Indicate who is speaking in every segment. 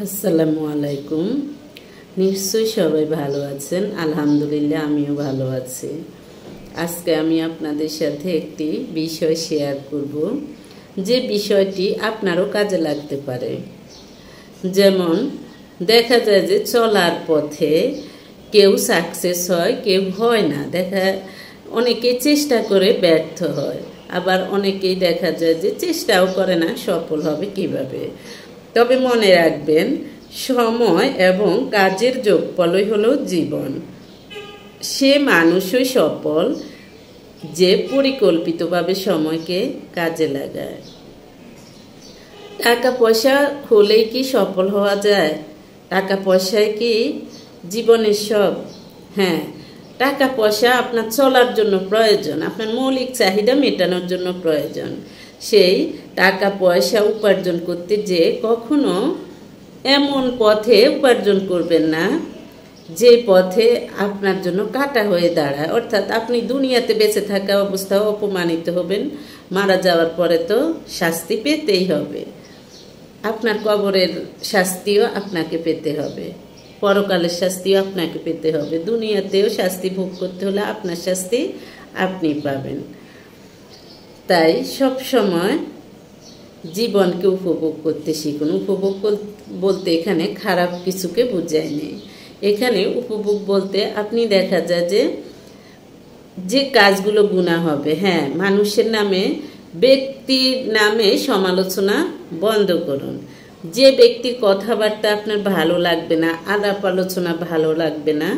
Speaker 1: আসসালামু আলাইকুম। নিশ্চয়ই সবাই ভালো আছেন। আলহামদুলিল্লাহ আমিও ভালো আছি। আজকে আমি আপনাদের সাথে একটি বিষয় শেয়ার করব, যে বিষয়টি আপনারও কাজে লাগতে পারে। যেমন দেখা যায় যে চলার পথে কেউ সাকসেস হয়, কেউ হয় না। অনেকেই চেষ্টা করে ব্যর্থ হয়, আবার অনেকেই দেখা যায় যে চেষ্টাও করে না সফল হবে কিভাবে। তবে মনে রাখবেন, সময় এবং কাজের যোগফলই হলো জীবন। সে মানুষই সফল যে পরিকল্পিতভাবে সময়কে কাজে লাগায়। টাকা পয়সা হলেই কি সফল হওয়া যায়? টাকা পয়সায় কি জীবনের সব? হ্যাঁ, টাকা পয়সা আপনার চলার জন্য প্রয়োজন, আপনার মৌলিক চাহিদা মেটানোর জন্য প্রয়োজন। সেই টাকা পয়সা উপার্জন করতে যে কখনো এমন পথে উপার্জন করবেন না যে পথে আপনার জন্য কাটা হয়ে দাঁড়ায়। অর্থাৎ আপনি দুনিয়াতে বেঁচে থাকা অবস্থায় অপমানিত হবেন, মারা যাওয়ার পরে তো শাস্তি পেতেই হবে। আপনার কবরের শাস্তিও আপনাকে পেতে হবে, পরকালের শাস্তিও আপনাকে পেতে হবে। দুনিয়াতেও শাস্তি ভোগ করতে হলে আপনার শাস্তি আপনি পাবেন। তাই সব সময় জীবনকে উপভোগ করতে শিখুন। উপভোগ বলতে এখানে খারাপ কিছুকে বোঝায় নেই। এখানে উপভোগ বলতে আপনি দেখা যায় যে কাজগুলো গুনাহ হবে, হ্যাঁ, মানুষের নামে, ব্যক্তির নামে সমালোচনা বন্ধ করুন। যে ব্যক্তির কথাবার্তা আপনার ভালো লাগবে না, আলাপ আলোচনা ভালো লাগবে না,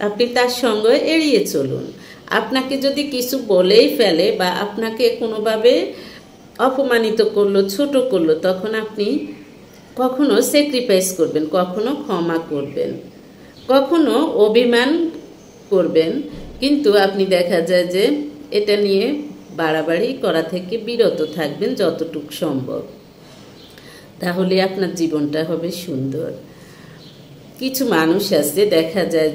Speaker 1: আপনি তার সঙ্গে এড়িয়ে চলুন। আপনাকে যদি কিছু বলেই ফেলে বা আপনাকে কোনোভাবে অপমানিত করলো, ছোট করলো, তখন আপনি কখনো স্যাক্রিফাইস করবেন, কখনো ক্ষমা করবেন, কখনো অভিমান করবেন, কিন্তু আপনি দেখা যায় যে এটা নিয়ে বাড়াবাড়ি করা থেকে বিরত থাকবেন যতটুকু সম্ভব। তাহলে আপনার জীবনটা হবে সুন্দর। কিছু মানুষ আছে দেখা যায়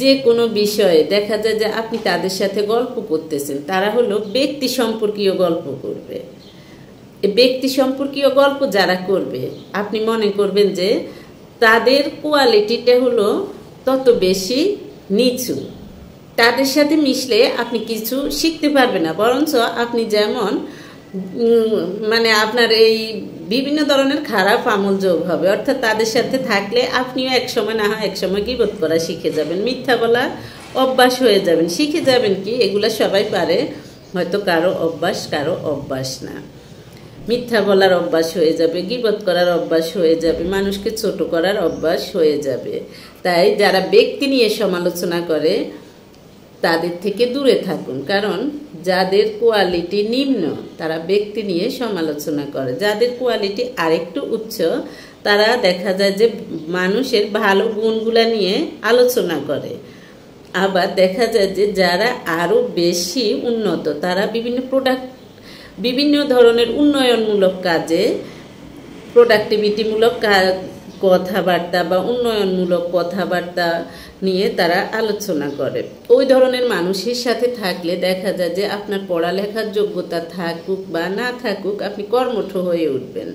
Speaker 1: যে কোনো বিষয়ে দেখা যায় যে আপনি তাদের সাথে গল্প করতেছেন, তারা হলো ব্যক্তি সম্পর্কীয় গল্প করবে। ব্যক্তি সম্পর্কীয় গল্প যারা করবে, আপনি মনে করবেন যে তাদের কোয়ালিটিটা হলো তত বেশি নিচু। তাদের সাথে মিশলে আপনি কিছু শিখতে পারবেন না, বরঞ্চ আপনি যেমন আপনার এই বিভিন্ন ধরনের খারাপ আমল যোগ হবে। অর্থাৎ তাদের সাথে থাকলে আপনিও একসময় না হয় একসময় গীবত করা শিখে যাবেন, মিথ্যা বলা অভ্যাস হয়ে যাবেন, শিখে যাবেন। কি এগুলা সবাই পারে, হয়তো কারো অভ্যাস কারো অভ্যাস না। মিথ্যা বলার অভ্যাস হয়ে যাবে, গীবত করার অভ্যাস হয়ে যাবে, মানুষকে ছোট করার অভ্যাস হয়ে যাবে। তাই যারা ব্যক্তি নিয়ে সমালোচনা করে তাদের থেকে দূরে থাকুন, কারণ যাদের কোয়ালিটি নিম্ন তারা ব্যক্তি নিয়ে সমালোচনা করে। যাদের কোয়ালিটি আরেকটু উচ্চ তারা দেখা যায় যে মানুষের ভালো গুণগুলা নিয়ে আলোচনা করে। আবার দেখা যায় যে যারা আরও বেশি উন্নত তারা বিভিন্ন ধরনের উন্নয়নমূলক কাজে, প্রোডাক্টিভিটিমূলক কথাবার্তা বা উন্নয়নমূলক কথাবার্তা নিয়ে তারা আলোচনা করে। ওই ধরনের মানুষের সাথে থাকলে দেখা যায় যে আপনার পড়ালেখার যোগ্যতা থাকুক বা না থাকুক, আপনি কর্মঠ হয়ে উঠবেন,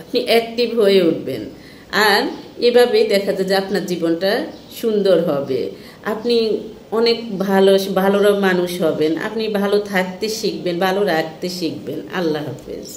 Speaker 1: আপনি অ্যাক্টিভ হয়ে উঠবেন। আর এভাবেই দেখা যায় যে আপনার জীবনটা সুন্দর হবে। আপনি অনেক ভালো মানুষ হবেন, আপনি ভালো থাকতে শিখবেন, ভালো রাখতে শিখবেন। আল্লাহ হাফেজ।